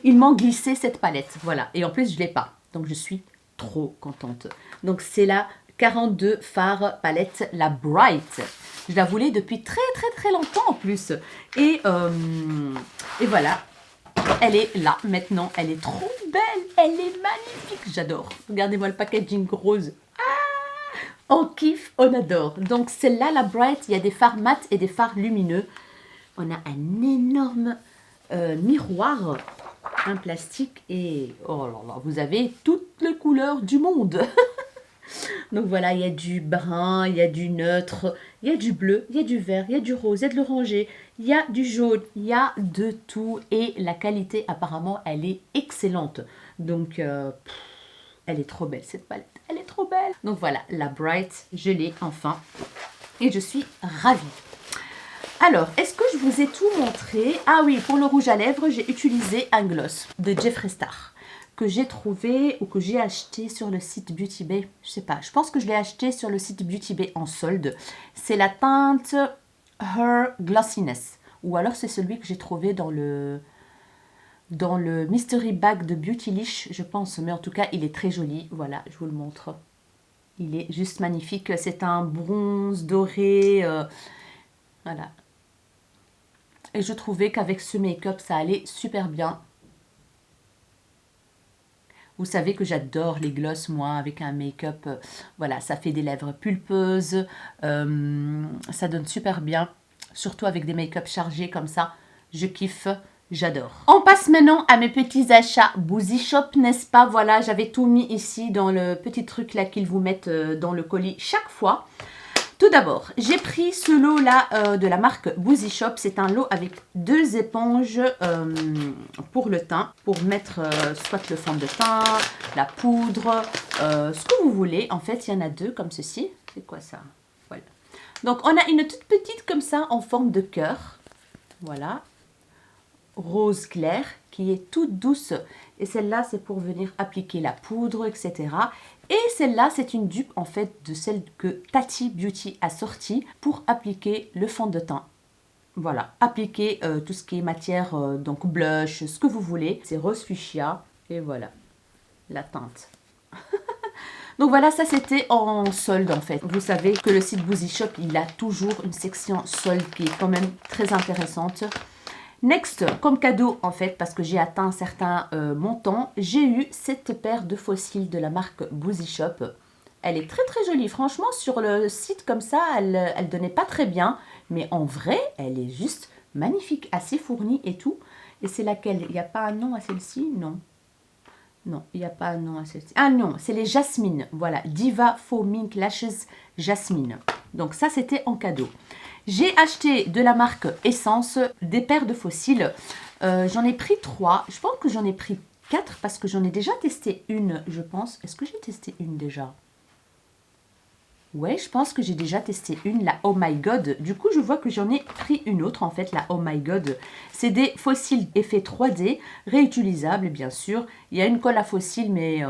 Speaker 1: Ils m'ont glissé cette palette. Voilà. Et en plus, je l'ai pas. Donc je suis trop contente. Donc c'est la 42 Fard palette, la Bright. Je la voulais depuis très longtemps en plus. Et voilà, elle est là maintenant. Elle est trop belle, elle est magnifique, j'adore. Regardez-moi le packaging rose. On kiffe, on adore. Donc celle-là, la Bright, il y a des fards mat et des fards lumineux. On a un énorme miroir, un plastique et oh là là, vous avez toutes les couleurs du monde. Donc voilà, il y a du brun, il y a du neutre, il y a du bleu, il y a du vert, il y a du rose, il y a de l'orangé, il y a du jaune, il y a de tout. Et la qualité, apparemment, elle est excellente. Donc, elle est trop belle, cette palette. Elle est trop belle. Donc voilà, la Bright, je l'ai enfin. Et je suis ravie. Alors, est-ce que je vous ai tout montré? Ah oui, pour le rouge à lèvres, j'ai utilisé un gloss de Jeffree Star que j'ai trouvé ou que j'ai acheté sur le site Beauty Bay. Je sais pas, je pense que je l'ai acheté sur le site Beauty Bay en solde. C'est la teinte Her Glossiness. Ou alors c'est celui que j'ai trouvé dans le Mystery Bag de Beautylish, je pense. Mais en tout cas, il est très joli. Voilà, je vous le montre. Il est juste magnifique. C'est un bronze doré. Voilà. Et je trouvais qu'avec ce make-up, ça allait super bien. Vous savez que j'adore les glosses, moi, avec un make-up. Voilà, ça fait des lèvres pulpeuses. Ça donne super bien. Surtout avec des make-up chargés comme ça. Je kiffe, j'adore. On passe maintenant à mes petits achats Boozy Shop, n'est-ce pas? Voilà, j'avais tout mis ici dans le petit truc là qu'ils vous mettent dans le colis chaque fois. Tout d'abord, j'ai pris ce lot-là de la marque Boozy Shop. C'est un lot avec 2 éponges pour le teint, pour mettre soit le fond de teint, la poudre, ce que vous voulez. En fait, il y en a 2 comme ceci. C'est quoi ça? Voilà. Donc, on a une toute petite comme ça en forme de cœur. Voilà. Rose clair qui est toute douce. Et celle-là, c'est pour venir appliquer la poudre, etc. Et celle-là, c'est une dupe en fait de celle que Tati Beauty a sortie pour appliquer le fond de teint. Voilà, appliquer tout ce qui est matière, donc blush, ce que vous voulez. C'est rose fuchsia et voilà, la teinte. Donc voilà, ça c'était en solde en fait. Vous savez que le site Boozy Shop, il a toujours une section solde qui est quand même très intéressante. Next, comme cadeau en fait, parce que j'ai atteint certains montants, j'ai eu cette paire de faux cils de la marque Boozy Shop. Elle est très jolie, franchement sur le site comme ça, elle donnait pas très bien, mais en vrai, elle est juste magnifique, assez fournie et tout. Et c'est laquelle? Il n'y a pas un nom à celle-ci? Non. Non, il n'y a pas un nom à celle-ci. Ah non, c'est les Jasmine, voilà, Diva Faux Mink Lashes Jasmine. Donc ça, c'était en cadeau. J'ai acheté de la marque Essence des paires de faux cils. J'en ai pris 3. Je pense que j'en ai pris 4 parce que j'en ai déjà testé une, je pense. Est-ce que j'ai testé une déjà? Ouais, je pense que j'ai déjà testé une, la Oh My God. Du coup, je vois que j'en ai pris une autre, en fait, la Oh My God. C'est des faux cils effet 3D, réutilisables, bien sûr. Il y a une colle à faux cils, mais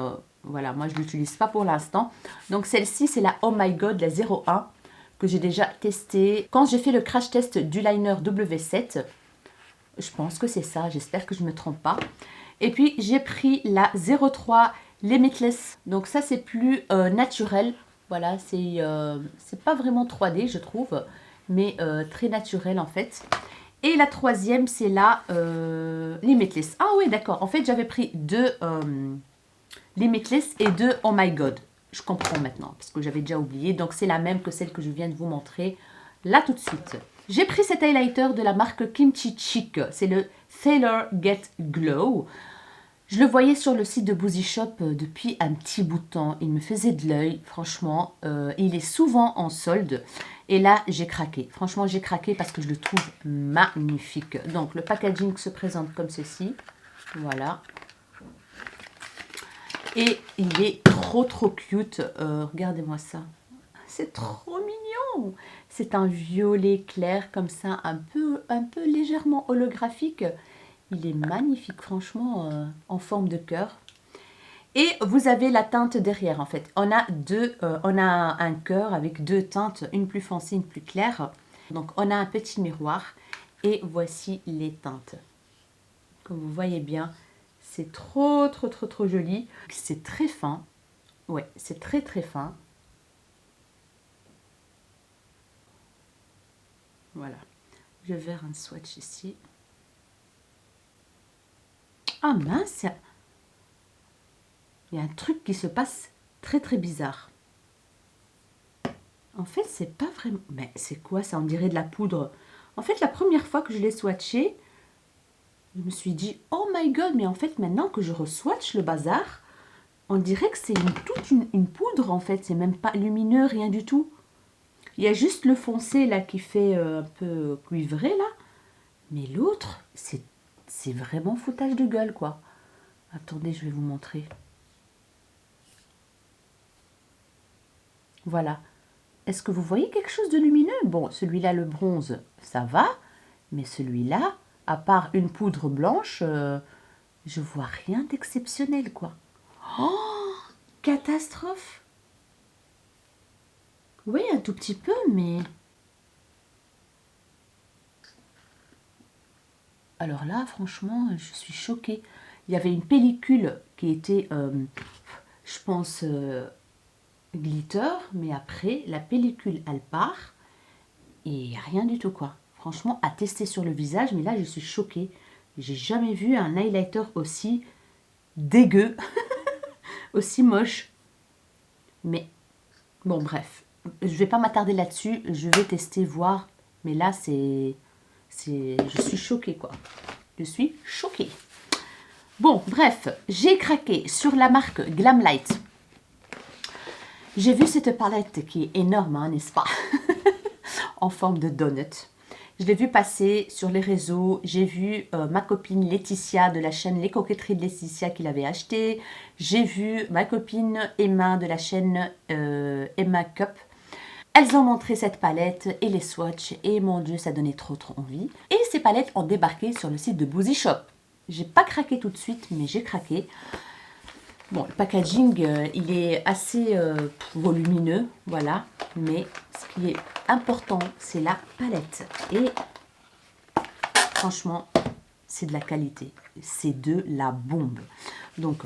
Speaker 1: voilà, moi, je ne l'utilise pas pour l'instant. Donc, celle-ci, c'est la Oh My God, la 01. Que j'ai déjà testé quand j'ai fait le crash test du liner W7. Je pense que c'est ça, j'espère que je ne me trompe pas. Et puis j'ai pris la 03 Limitless. Donc ça c'est plus naturel. Voilà, c'est pas vraiment 3D je trouve, mais très naturel en fait. Et la troisième c'est la Limitless. Ah oui d'accord, en fait j'avais pris 2 Limitless et 2 Oh My God. Je comprends maintenant, parce que j'avais déjà oublié. Donc, c'est la même que celle que je viens de vous montrer là tout de suite. J'ai pris cet highlighter de la marque Kimchi Chic. C'est le Thaler Get Glow. Je le voyais sur le site de Boozy Shop depuis un petit bout de temps. Il me faisait de l'œil, franchement. Il est souvent en solde. Et là, j'ai craqué. Franchement, j'ai craqué parce que je le trouve magnifique. Donc, le packaging se présente comme ceci. Voilà. Et il est trop cute. Regardez-moi ça. C'est trop mignon. C'est un violet clair comme ça, un peu légèrement holographique. Il est magnifique, franchement, en forme de cœur. Et vous avez la teinte derrière, en fait. On a un cœur avec 2 teintes, une plus foncée, une plus claire. Donc, on a un petit miroir. Et voici les teintes. Comme vous voyez bien, c'est trop joli. C'est très fin. Ouais, c'est très fin. Voilà. Je vais faire un swatch ici. Ah mince, il y a un truc qui se passe très très bizarre. En fait, c'est pas vraiment... Mais c'est quoi ça? On dirait de la poudre. En fait, la première fois que je l'ai swatché, je me suis dit, oh my god, mais en fait, maintenant que je re-swatch le bazar, on dirait que c'est toute une poudre en fait. C'est même pas lumineux, rien du tout. Il y a juste le foncé là qui fait un peu cuivré là. Mais l'autre, c'est vraiment foutage de gueule quoi. Attendez, je vais vous montrer. Voilà. Est-ce que vous voyez quelque chose de lumineux? Bon, celui-là, le bronze, ça va. Mais celui-là, à part une poudre blanche, je vois rien d'exceptionnel, quoi. Oh, catastrophe! Oui, un tout petit peu, mais... Alors là, franchement, je suis choquée. Il y avait une pellicule qui était, je pense, glitter, mais après, la pellicule, elle part, et il n'y a rien du tout, quoi. Franchement, à tester sur le visage, mais là, je suis choquée. J'ai jamais vu un highlighter aussi dégueu, aussi moche. Mais, bon, bref. Je vais pas m'attarder là-dessus. Je vais tester, voir. Mais là, je suis choquée, quoi. Je suis choquée. Bon, bref. J'ai craqué sur la marque Glamlight. J'ai vu cette palette qui est énorme, hein, n'est-ce pas? En forme de donut. Je l'ai vu passer sur les réseaux. J'ai vu ma copine Laetitia de la chaîne Les Coquetteries de Laetitia qui l'avait acheté. J'ai vu ma copine Emma de la chaîne Emma Cup. Elles ont montré cette palette et les swatchs et mon dieu, ça donnait trop envie. Et ces palettes ont débarqué sur le site de Boozy Shop. J'ai pas craqué tout de suite, mais j'ai craqué. Bon, le packaging, il est assez volumineux, voilà. Mais ce qui est important, c'est la palette. Et franchement, c'est de la qualité. C'est de la bombe. Donc,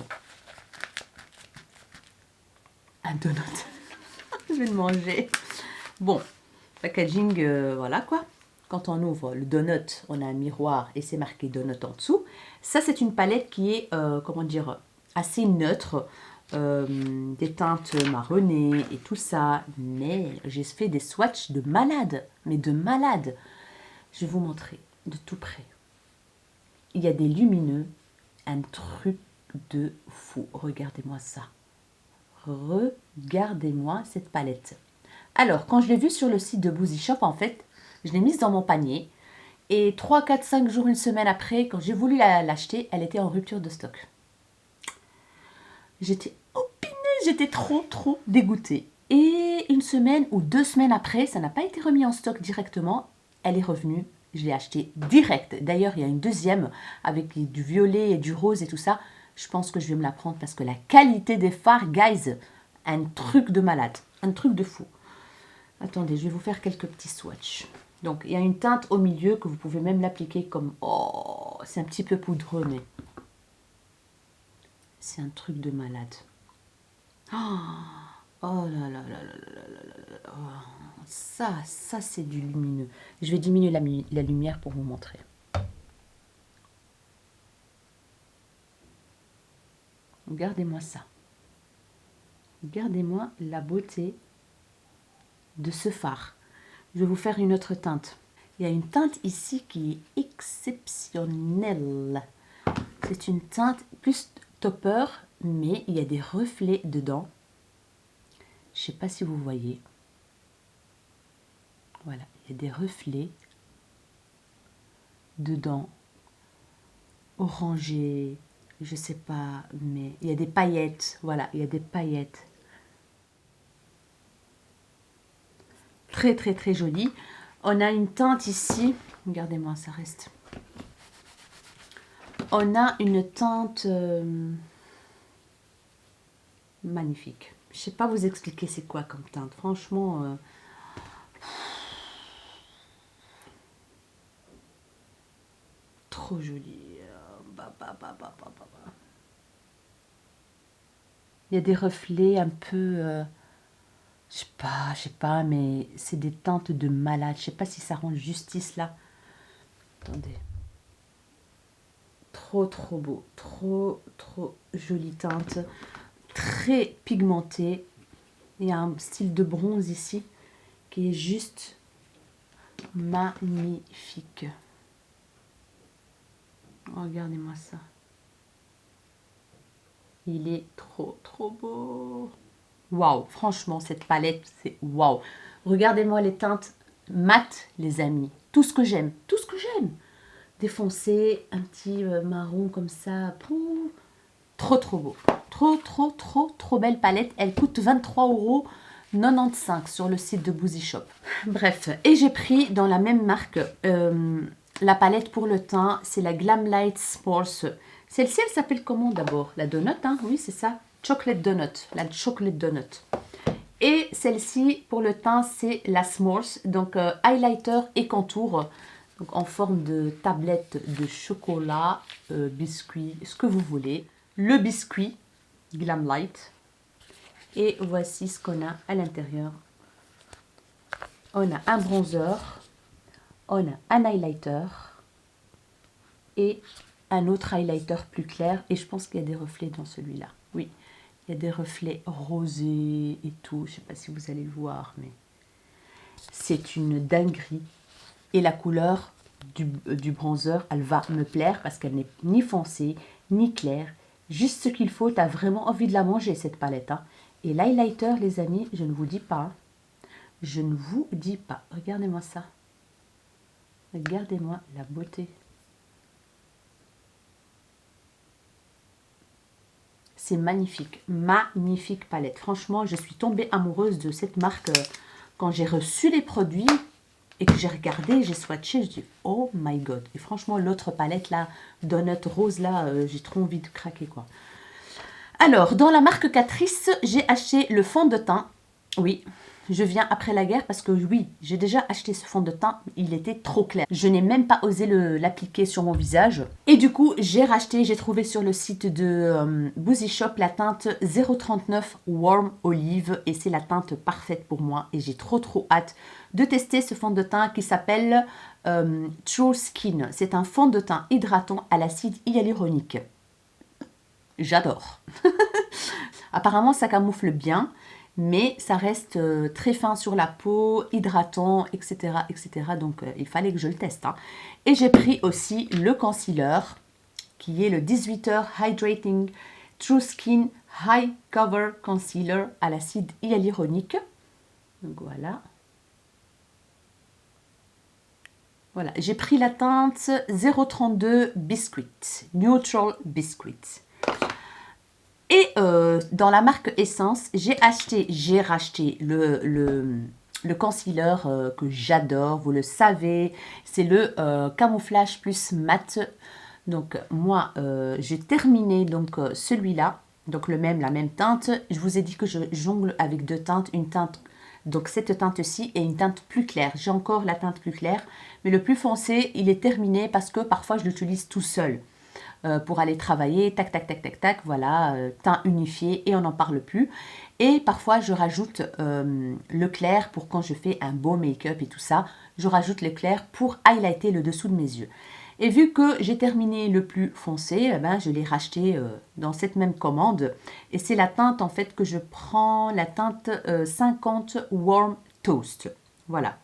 Speaker 1: un donut. Je vais le manger. Bon, packaging, voilà quoi. Quand on ouvre le donut, on a un miroir et c'est marqué donut en dessous. Ça, c'est une palette qui est, comment dire, assez neutre. Des teintes marronnées et tout ça. Mais j'ai fait des swatchs de malade. Mais de malade. Je vais vous montrer de tout près. Il y a des lumineux. Un truc de fou. Regardez-moi ça. Regardez-moi cette palette. Alors, quand je l'ai vue sur le site de Boozy Shop, en fait, je l'ai mise dans mon panier. Et 3, 4, 5 jours, une semaine après, quand j'ai voulu l'acheter, elle était en rupture de stock. J'étais opineuse, j'étais trop dégoûtée. Et une semaine ou 2 semaines après, ça n'a pas été remis en stock directement. Elle est revenue, je l'ai achetée direct. D'ailleurs, il y a une deuxième avec du violet et du rose et tout ça. Je pense que je vais me la prendre parce que la qualité des fards, guys, un truc de malade, un truc de fou. Attendez, je vais vous faire quelques petits swatchs. Donc, il y a une teinte au milieu que vous pouvez même l'appliquer comme... Oh, c'est un petit peu poudreux, mais... C'est un truc de malade. Oh, oh là là là là là là là là. Oh, ça c'est du lumineux. Je vais diminuer la lumière pour vous montrer. Regardez-moi ça. Regardez-moi la beauté de ce fard. Je vais vous faire une autre teinte. Il y a une teinte ici qui est exceptionnelle. C'est une teinte plus topper, mais il y a des reflets dedans. Je ne sais pas si vous voyez. Voilà, il y a des reflets dedans. Orangé, je sais pas, mais il y a des paillettes. Voilà, il y a des paillettes. Très joli. On a une teinte ici. Regardez-moi, ça reste. On a une teinte magnifique. Je sais pas vous expliquer c'est quoi comme teinte. Franchement, trop joli. Il y a des reflets un peu je sais pas, mais c'est des teintes de malade. Je sais pas si ça rend justice là. Attendez. Trop beau. Trop jolie teinte. Très pigmentée. Il y a un style de bronze ici qui est juste magnifique. Regardez-moi ça. Il est trop beau. Waouh, franchement, cette palette, c'est waouh. Regardez-moi les teintes mat, les amis. Tout ce que j'aime, tout ce que j'aime. Des foncés, un petit marron comme ça. Pouh. Trop beau. Trop belle palette. Elle coûte 23,95 € sur le site de Boozy Shop. Bref, et j'ai pris dans la même marque la palette pour le teint. C'est la Glamlight S'mores. Celle-ci, elle s'appelle comment d'abord? La donut, hein? Oui, c'est ça. Chocolate Donut. La Chocolate Donut. Et celle-ci, pour le teint, c'est la S'mores. Donc, highlighter et contour. Donc, en forme de tablette de chocolat, biscuit, ce que vous voulez. Le biscuit, Glamlight. Et voici ce qu'on a à l'intérieur. On a un bronzer. On a un highlighter. Et un autre highlighter plus clair. Et je pense qu'il y a des reflets dans celui-là. Oui, il y a des reflets rosés et tout. Je ne sais pas si vous allez le voir, mais c'est une dinguerie. Et la couleur du bronzer, elle va me plaire parce qu'elle n'est ni foncée, ni claire. Juste ce qu'il faut, tu as vraiment envie de la manger, cette palette. Hein. Et l'highlighter, les amis, je ne vous dis pas. Hein. Je ne vous dis pas. Regardez-moi ça. Regardez-moi la beauté. C'est magnifique. Magnifique palette. Franchement, je suis tombée amoureuse de cette marque quand j'ai reçu les produits. Et que j'ai regardé, j'ai swatché, je dis oh my god. Et franchement, l'autre palette là, Donut Rose là, j'ai trop envie de craquer quoi. Alors, dans la marque Catrice, j'ai acheté le fond de teint. Oui, je viens après la guerre parce que oui, j'ai déjà acheté ce fond de teint, il était trop clair. Je n'ai même pas osé l'appliquer sur mon visage. Et du coup, j'ai racheté, j'ai trouvé sur le site de Boozy Shop la teinte 039 Warm Olive. Et c'est la teinte parfaite pour moi. Et j'ai trop hâte de tester ce fond de teint qui s'appelle True Skin. C'est un fond de teint hydratant à l'acide hyaluronique. J'adore. Apparemment, ça camoufle bien. Mais ça reste très fin sur la peau, hydratant, etc. Donc, il fallait que je le teste. Hein. Et j'ai pris aussi le concealer, qui est le 18h Hydrating True Skin High Cover Concealer à l'acide hyaluronique. Donc, voilà. Voilà, j'ai pris la teinte 032 Biscuit, Neutral Biscuit. Et dans la marque Essence, j'ai racheté le concealer que j'adore, vous le savez, c'est le camouflage plus mat. Donc moi, j'ai terminé donc celui-là, donc la même teinte. Je vous ai dit que je jongle avec deux teintes, une teinte, donc cette teinte-ci et une teinte plus claire. J'ai encore la teinte plus claire, mais le plus foncé, il est terminé parce que parfois je l'utilise tout seul. Pour aller travailler, tac, voilà, teint unifié et on n'en parle plus. Et parfois, je rajoute le clair pour quand je fais un beau make-up et tout ça, je rajoute le clair pour highlighter le dessous de mes yeux. Et vu que j'ai terminé le plus foncé, eh ben, je l'ai racheté dans cette même commande. Et c'est la teinte en fait que je prends, la teinte 50 Warm Toast. Voilà.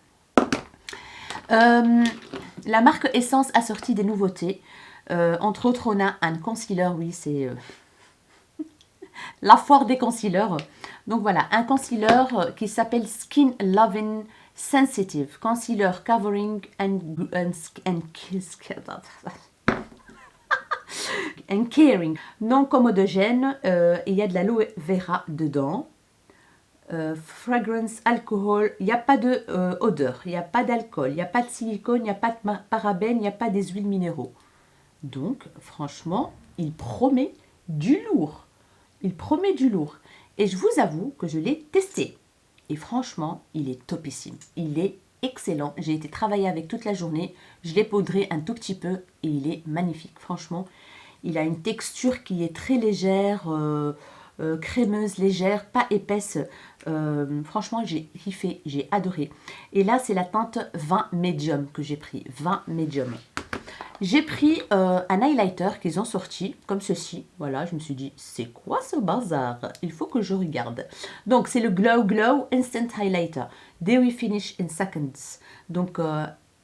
Speaker 1: La marque Essence a sorti des nouveautés. Entre autres, on a un concealer, oui, c'est la foire des concealers. Donc voilà, un concealer qui s'appelle Skin Loving Sensitive Concealer Covering and Caring. Non commodogène, il y a de l'aloe vera dedans. Fragrance, alcohol, il n'y a pas de odeur, il n'y a pas d'alcool, il n'y a pas de silicone, il n'y a pas de parabènes, il n'y a pas des huiles minéraux. Donc, franchement, il promet du lourd. Il promet du lourd. Et je vous avoue que je l'ai testé. Et franchement, il est topissime. Il est excellent. J'ai été travailler avec toute la journée. Je l'ai poudré un tout petit peu et il est magnifique. Franchement, il a une texture qui est très légère. crémeuse, légère, pas épaisse. Franchement, j'ai kiffé, j'ai adoré. Et là, c'est la teinte 20 Medium que j'ai pris, 20 Medium. J'ai pris un highlighter qu'ils ont sorti, comme ceci. Voilà, je me suis dit, c'est quoi ce bazar? Il faut que je regarde. Donc, c'est le Glow Glow Instant Highlighter. Dewy Finish in Seconds. Donc,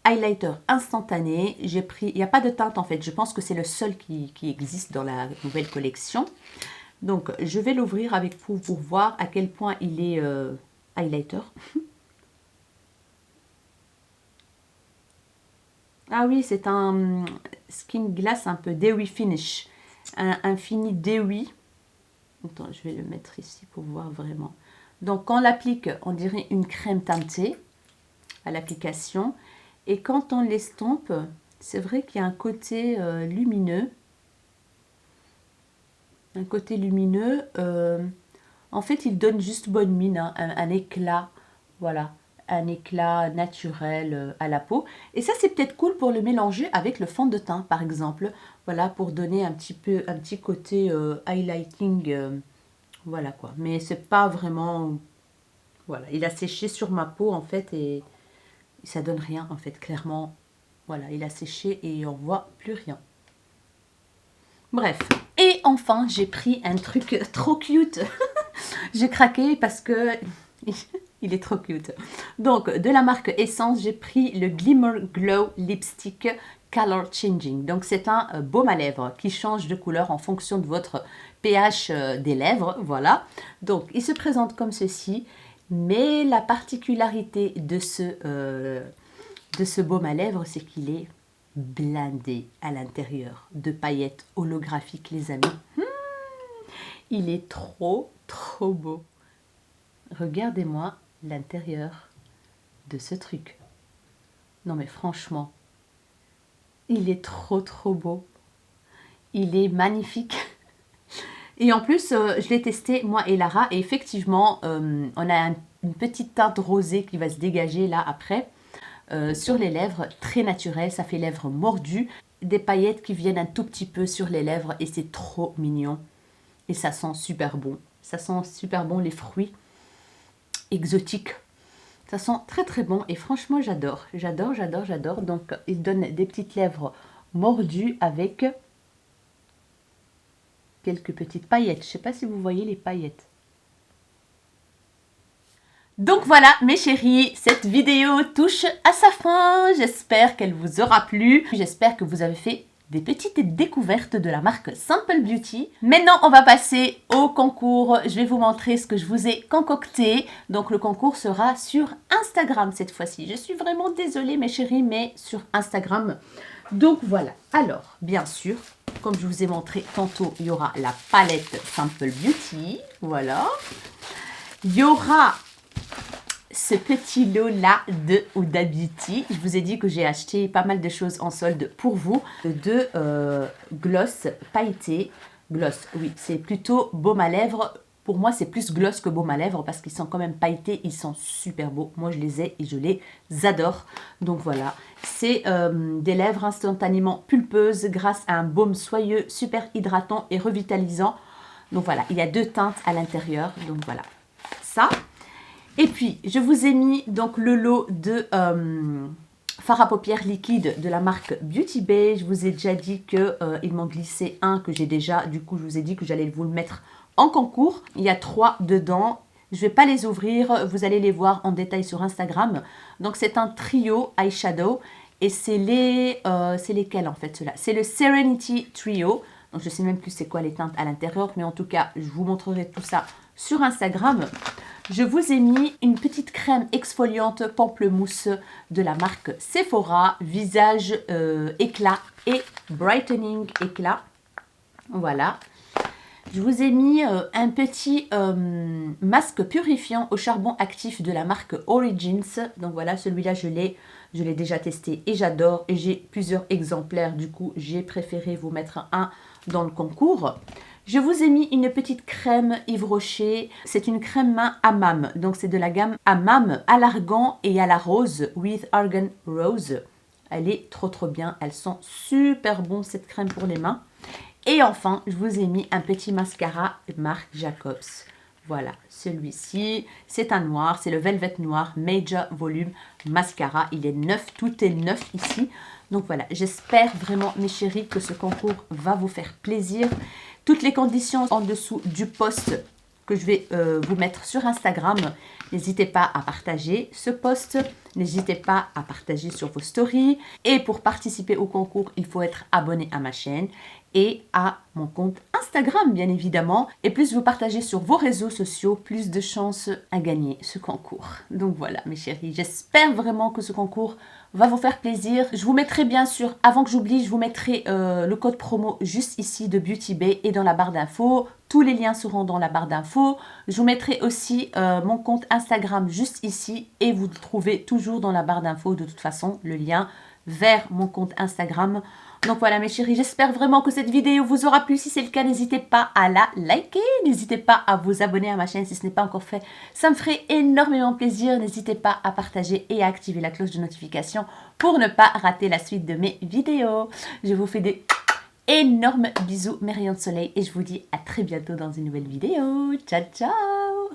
Speaker 1: highlighter instantané. J'ai pris, il n'y a pas de teinte en fait. Je pense que c'est le seul qui existe dans la nouvelle collection. Donc, je vais l'ouvrir avec vous pour voir à quel point il est highlighter. Ah oui, c'est un skin glass un peu dewy finish. Un fini dewy. Attends, je vais le mettre ici pour voir vraiment. Donc, quand on l'applique, on dirait une crème teintée à l'application. Et quand on l'estompe, c'est vrai qu'il y a un côté lumineux. Un côté lumineux. En fait, il donne juste bonne mine, hein, un éclat. Voilà, un éclat naturel à la peau. Et ça, c'est peut-être cool pour le mélanger avec le fond de teint, par exemple. Voilà, pour donner un petit côté highlighting. Voilà quoi. Mais c'est pas vraiment... Voilà, il a séché sur ma peau, en fait, et ça donne rien, en fait, clairement. Voilà, il a séché et on voit plus rien. Bref. Et enfin, j'ai pris un truc trop cute. J'ai craqué parce que il est trop cute. Donc, de la marque Essence, j'ai pris le Glimmer Glow Lipstick Color Changing. Donc, c'est un baume à lèvres qui change de couleur en fonction de votre pH des lèvres. Voilà. Donc, il se présente comme ceci. Mais la particularité de ce baume à lèvres, c'est qu'il est blindé à l'intérieur de paillettes holographiques, les amis. Il est trop, trop beau. Regardez-moi l'intérieur de ce truc. Non mais franchement, il est trop, trop beau. Il est magnifique. Et en plus, je l'ai testé, moi et Lara, et effectivement, on a une petite teinte rosée qui va se dégager là après, sur les lèvres, très naturel, ça fait lèvres mordues, des paillettes qui viennent un tout petit peu sur les lèvres, et c'est trop mignon. Et ça sent super bon, ça sent super bon les fruits exotiques. Ça sent très très bon, et franchement j'adore, j'adore, j'adore, j'adore. Donc il donne des petites lèvres mordues avec... quelques petites paillettes. Je ne sais pas si vous voyez les paillettes. Donc voilà mes chéris, cette vidéo touche à sa fin. J'espère qu'elle vous aura plu. J'espère que vous avez fait des petites découvertes de la marque Simple Beauty. Maintenant, on va passer au concours. Je vais vous montrer ce que je vous ai concocté. Donc le concours sera sur Instagram cette fois-ci. Je suis vraiment désolée mes chéris, mais sur Instagram. Donc voilà. Alors, bien sûr, comme je vous ai montré tantôt, il y aura la palette Simple Beauty. Voilà. Il y aura ce petit lot là de Huda Beauty. Je vous ai dit que j'ai acheté pas mal de choses en solde pour vous. De gloss pailleté. Gloss, oui, c'est plutôt baume à lèvres. Pour moi, c'est plus gloss que baume à lèvres parce qu'ils sont quand même pailletés. Ils sont super beaux. Moi, je les ai et je les adore. Donc voilà, c'est des lèvres instantanément pulpeuses grâce à un baume soyeux, super hydratant et revitalisant. Donc voilà, il y a 2 teintes à l'intérieur. Donc voilà, ça. Et puis, je vous ai mis donc le lot de fard à paupières liquide de la marque Beauty Bay. Je vous ai déjà dit qu'ils m'ont glissé un que j'ai déjà. Du coup, je vous ai dit que j'allais vous le mettre en concours. Il y a 3 dedans. Je ne vais pas les ouvrir. Vous allez les voir en détail sur Instagram. Donc, c'est un trio eyeshadow. Et c'est lesquels en fait ceux-là? C'est le Serenity Trio. Donc, je ne sais même plus c'est quoi les teintes à l'intérieur. Mais en tout cas, je vous montrerai tout ça sur Instagram. Je vous ai mis une petite crème exfoliante pamplemousse de la marque Sephora, visage éclat et brightening éclat. Voilà. Je vous ai mis un petit masque purifiant au charbon actif de la marque Origins. Donc voilà, celui-là je l'ai déjà testé et j'adore. Et j'ai plusieurs exemplaires, du coup j'ai préféré vous mettre un dans le concours. Je vous ai mis une petite crème Yves Rocher. C'est une crème main Hammam. Donc c'est de la gamme Hammam à l'argan et à la rose, with argan rose. Elle est trop trop bien. Elles sont super bonnes cette crème pour les mains. Et enfin, je vous ai mis un petit mascara marque Jacobs. Voilà, celui-ci, c'est un noir, c'est le Velvet Noir Major Volume Mascara. Il est neuf, tout est neuf ici. Donc voilà, j'espère vraiment, mes chéris, que ce concours va vous faire plaisir. Toutes les conditions en dessous du post que je vais vous mettre sur Instagram. N'hésitez pas à partager ce post. N'hésitez pas à partager sur vos stories. Et pour participer au concours, il faut être abonné à ma chaîne et à mon compte Instagram, bien évidemment. Et plus vous partagez sur vos réseaux sociaux, plus de chances à gagner ce concours. Donc voilà, mes chéris, j'espère vraiment que ce concours va vous faire plaisir. Je vous mettrai bien sûr, avant que j'oublie, je vous mettrai le code promo juste ici de Beauty Bay et dans la barre d'infos. Tous les liens seront dans la barre d'infos. Je vous mettrai aussi mon compte Instagram juste ici et vous le trouvez toujours dans la barre d'infos de toute façon, le lien vers mon compte Instagram. Donc voilà mes chéris, j'espère vraiment que cette vidéo vous aura plu. Si c'est le cas, n'hésitez pas à la liker. N'hésitez pas à vous abonner à ma chaîne si ce n'est pas encore fait. Ça me ferait énormément plaisir. N'hésitez pas à partager et à activer la cloche de notification pour ne pas rater la suite de mes vidéos. Je vous fais des énormes bisous, mes rayons de soleil. Et je vous dis à très bientôt dans une nouvelle vidéo. Ciao, ciao!